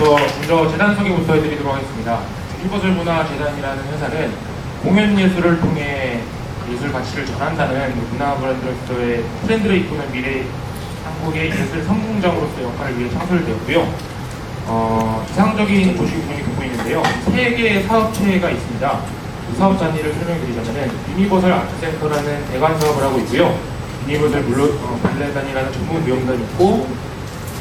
먼저 재단 소개부터 해드리도록 하겠습니다. 유니버설문화재단이라는 회사는 공연 예술을 통해 예술 가치를 전한다는 문화 브랜드로서의 트렌드를 이끄는 미래 한국의 예술 선봉장으로서의 역할을 위해 창설되었고요. 이상적인 도시 운영이 돋보이는데요. 세 개의 사업체가 있습니다. 이 사업 단위를 설명드리자면 유니버설 아트센터라는 대관 사업을 하고 있고요. 유니버설 발레단이라는 전문 무용단이 있고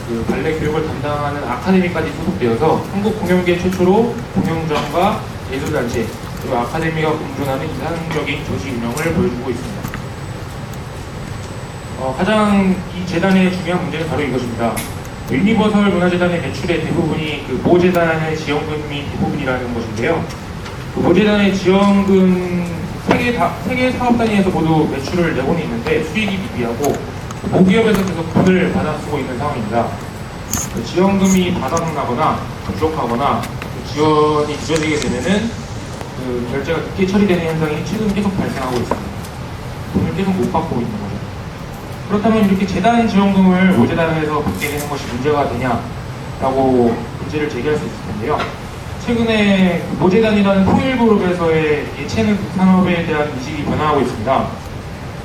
그 발레 교육을 담당하는 아카데미까지 소속되어서 한국 공연계 최초로 공연장과 예술단체 그리고 아카데미가 공존하는 이상적인 도시 운영을 보여주고 있습니다. 가장 이 재단의 중요한 문제는 바로 이것입니다. 유니버설 문화재단의 매출의 대부분이 그 모재단의 지원금이 대부분이라는 것인데요. 그 모재단의 지원금 세 개 사업 단위에서 모두 매출을 내고는 있는데 수익이 미비하고 모기업에서 계속 돈을 받아 쓰고 있는 상황입니다. 그 지원금이 바닥나거나 부족하거나 그 지원이 늦어지게 되면은 그 결제가 늦게 처리되는 현상이 최근 계속 발생하고 있습니다. 돈을 계속 못 받고 있는 거죠. 그렇다면 이렇게 재단 지원금을 모재단에서 받게 되는 것이 문제가 되냐라고 문제를 제기할 수 있을 텐데요. 최근에 모재단이라는 통일그룹에서의 예체능 산업에 대한 인식이 변화하고 있습니다.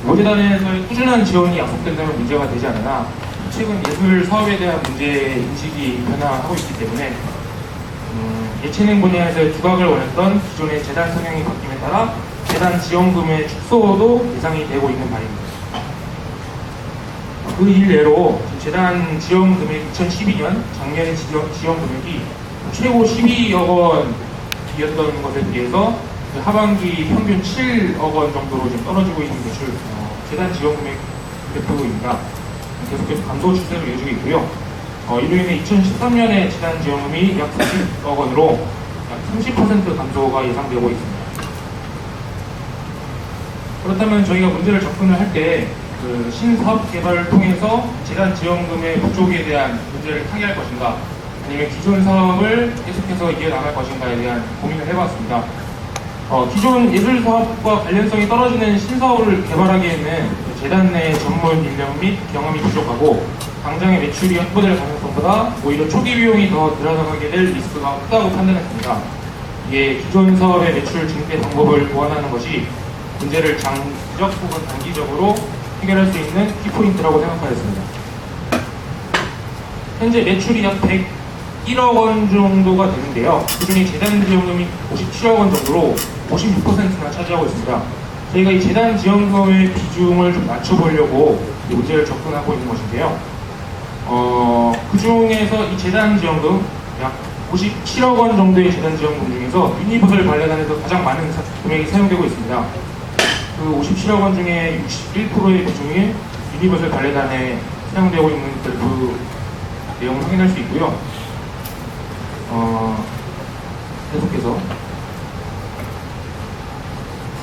모재단에서의 꾸준한 지원이 약속된다면 문제가 되지 않으나 최근 예술 사업에 대한 문제 인식이 변화하고 있기 때문에 예체능 분야에서의 두각을 원했던 기존의 재단 성향이 바뀜에 따라 재단 지원금의 축소도 예상이 되고 있는 바입니다. 그 일례로 재단 지원금액 2012년 작년의 지원 금액이 최고 12억 원이었던 것에 비해서 그 하반기 평균 7억 원 정도로 지금 떨어지고 있는 것을 재단 지원금액 대표입니다. 계속해서 감소 추세로 이어지고 있고요. 이로 인해 2013년에 재단 지원금이 약 40억 원으로 약 30% 감소가 예상되고 있습니다. 그렇다면 저희가 문제를 접근을 할 때 그 신사업 개발을 통해서 재단 지원금의 부족에 대한 문제를 타개할 것인가 아니면 기존 사업을 계속해서 이어나갈 것인가에 대한 고민을 해봤습니다. 기존 예술 사업과 관련성이 떨어지는 신사업을 개발하기에는 재단 내 전문 인력 및 경험이 부족하고 당장의 매출이 확보될 가능성보다 오히려 초기 비용이 더 들어가게 될 리스크가 크다고 판단했습니다. 이게 기존 사업의 매출 증대 방법을 보완하는 것이 문제를 장기적 혹은 단기적으로 해결할 수 있는 키포인트라고 생각하였습니다. 현재 매출이 약 101억 원 정도가 되는데요. 그중에 재단 지원금이 57억 원 정도로 56%나 차지하고 있습니다. 저희가 이 재단 지원금의 비중을 좀 낮춰보려고 이 문제를 접근하고 있는 것인데요. 그 중에서 이 재단 지원금 약 57억 원 정도의 재단 지원금 중에서 유니버설 발레단에서 가장 많은 금액이 사용되고 있습니다. 그 57억 원 중에 61%의 비중이 유니버설 발레단에 사용되고 있는 그 내용을 확인할 수 있고요. 계속해서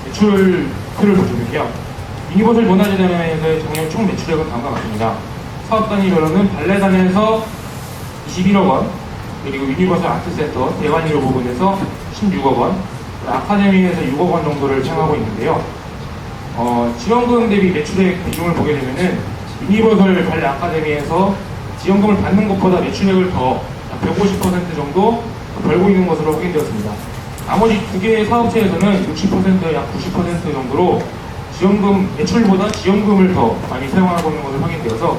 매출표를 보시면요. 유니버설 문화재단에서의 작년 총 매출액은 다음과 같습니다. 사업 단위별로는 발레단에서 21억 원, 그리고 유니버설 아트센터 대관 1호 부분에서 16억 원, 아카데미에서 6억 원 정도를 사용하고 있는데요. 지원금 대비 매출액 비중을 보게 되면은 유니버설 발레 아카데미에서 지원금을 받는 것보다 매출액을 더 150% 정도 벌고 있는 것으로 확인되었습니다. 나머지 두 개의 사업체에서는 60%, 약 90% 정도로 지원금, 매출보다 지원금을 더 많이 사용하고 있는 것으로 확인되어서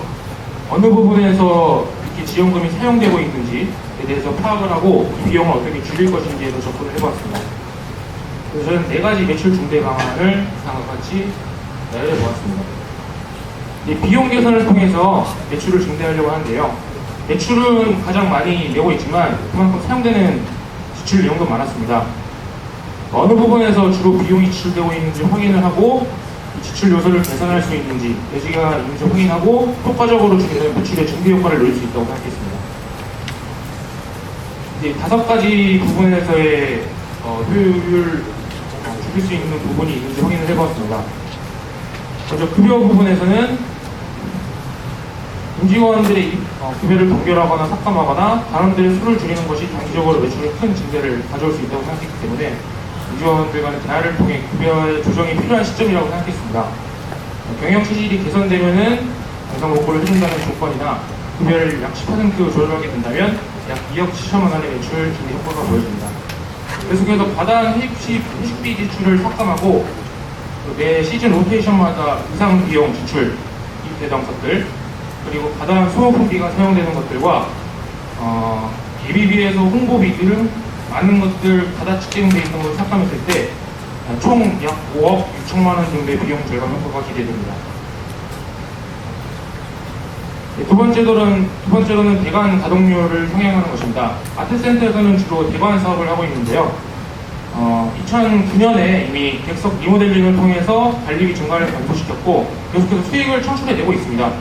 어느 부분에서 이렇게 지원금이 사용되고 있는지에 대해서 파악을 하고 이 비용을 어떻게 줄일 것인지에 대해서 접근을 해봤습니다. 그래서 저는 4가지 매출 중대 방안을 다음과 같이 내려보았습니다. 비용 개선을 통해서 매출을 증대하려고 하는데요. 매출은 가장 많이 내고 있지만 그만큼 사용되는 지출 내용도 많았습니다. 어느 부분에서 주로 비용이 지출되고 있는지 확인을 하고 지출 요소를 개선할 수 있는지 여지가 있는지 확인하고 효과적으로 매출의 증대 효과를 노릴 수 있다고 생각했습니다. 이제 5가지 부분에서의 효율을 줄일 수 있는 부분이 있는지 확인을 해보았습니다. 먼저 급여 부분에서는 임직원들의 급여를 동결하거나 삭감하거나 단원들의 수를 줄이는 것이 단기적으로 매출에 큰 증대를 가져올 수 있다고 생각했기 때문에 임직원들 간의 대화를 통해 급여의 조정이 필요한 시점이라고 생각했습니다. 경영 체질이 개선되면은 양성 복구를 해준다는 조건이나 급여를 약 10% 조절하게 된다면 약 2억 7천만 원의 매출 증대 효과가 보여집니다. 계속해서 과다한 회식비 지출을 삭감하고 매 시즌 로테이션마다 의상 비용 지출 입되던 것들, 그리고 과다한 소모품비가 사용되는 것들과 예비비에서 홍보비 등 많은 것들 받아 측정돼 있던 것을 삭감했을 때 총 약 5억 6천만 원 정도의 비용 절감 효과가 기대됩니다. 두 번째로는 대관 가동률을 상향하는 것입니다. 아트센터에서는 주로 대관 사업을 하고 있는데요. 2009년에 이미 객석 리모델링을 통해서 관리비 증가를 감소시켰고 계속해서 수익을 창출해내고 있습니다.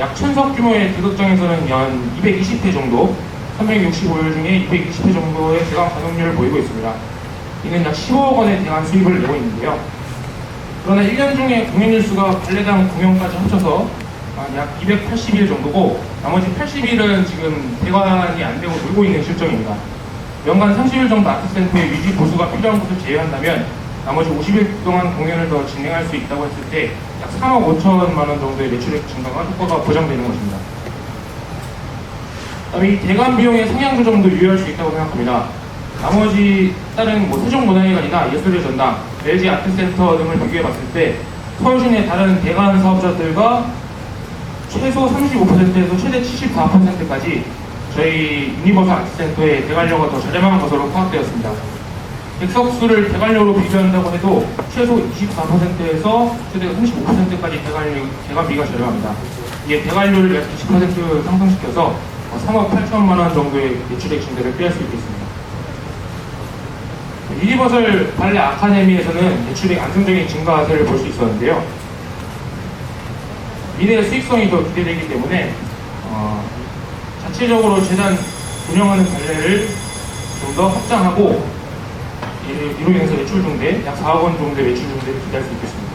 약 1000석 규모의 대극장에서는 연 220회 정도, 365일 중에 220회 정도의 대관 가동률을 보이고 있습니다. 이는 약 15억 원의 대관 수입을 내고 있는데요. 그러나 1년 중에 공연일 수가 발레당 공연까지 합쳐서 약 280일 정도고 나머지 80일은 지금 대관이 안 되고 놀고 있는 실정입니다. 연간 30일 정도 아트센터의 유지 보수가 필요한 것을 제외한다면 나머지 50일 동안 공연을 더 진행할 수 있다고 했을 때 약 3억 5천만 원 정도의 매출액 증가가 효과가 보장되는 것입니다. 그다음에 이 대관 비용의 상향 조정도 유의할 수 있다고 생각합니다. 나머지 다른 세종문화회관이나 예술의 전당, LG 아트센터 등을 비교해 봤을 때 서울 시내 다른 대관 사업자들과 최소 35%에서 최대 74%까지 저희 유니버설 아트센터의 대관료가 더 저렴한 것으로 파악되었습니다. 객석수를 대관료로 비교한다고 해도 최소 24%에서 최대 35%까지 대관비가 저렴합니다. 이게 대관료를 약 20% 상승시켜서 3억 8천만 원 정도의 매출액 증대를 피할 수 있겠습니다. 유니버설 발레 아카데미에서는 매출액 안정적인 증가세를 볼 수 있었는데요. 미래의 수익성이 더 기대되기 때문에 자체적으로 재단 운영하는 발레를 좀 더 확장하고 이로 인해서 매출 증대, 약 4억 원 정도의 매출 증대를 기대할 수 있겠습니다.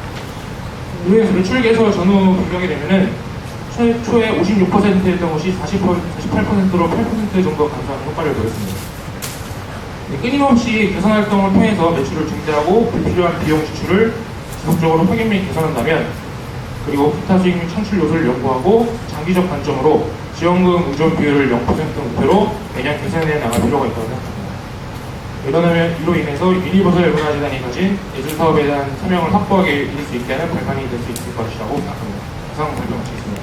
이로 인해서 매출 개수 전후 비교하게 되면은 최초에 56%였던 것이 48%로 8% 정도 감소하는 효과를 보였습니다. 끊임없이 개선 활동을 통해서 매출을 증대하고 불필요한 비용 지출을 지속적으로 확인 및 개선한다면, 그리고 기타 수익 및 창출 요소를 연구하고 장기적 관점으로 지원금 의존 비율을 0% 목표로 매년 개선해 나갈 필요가 있다고 생각합니다. 이로 인해서 유니버설 문화재단이 가진 예술 사업에 대한 사명을 확고하게 이룰 수 있게 하는 발판이 될 수 있을 것이라고 생각합니다. 이상 발표 마치겠습니다.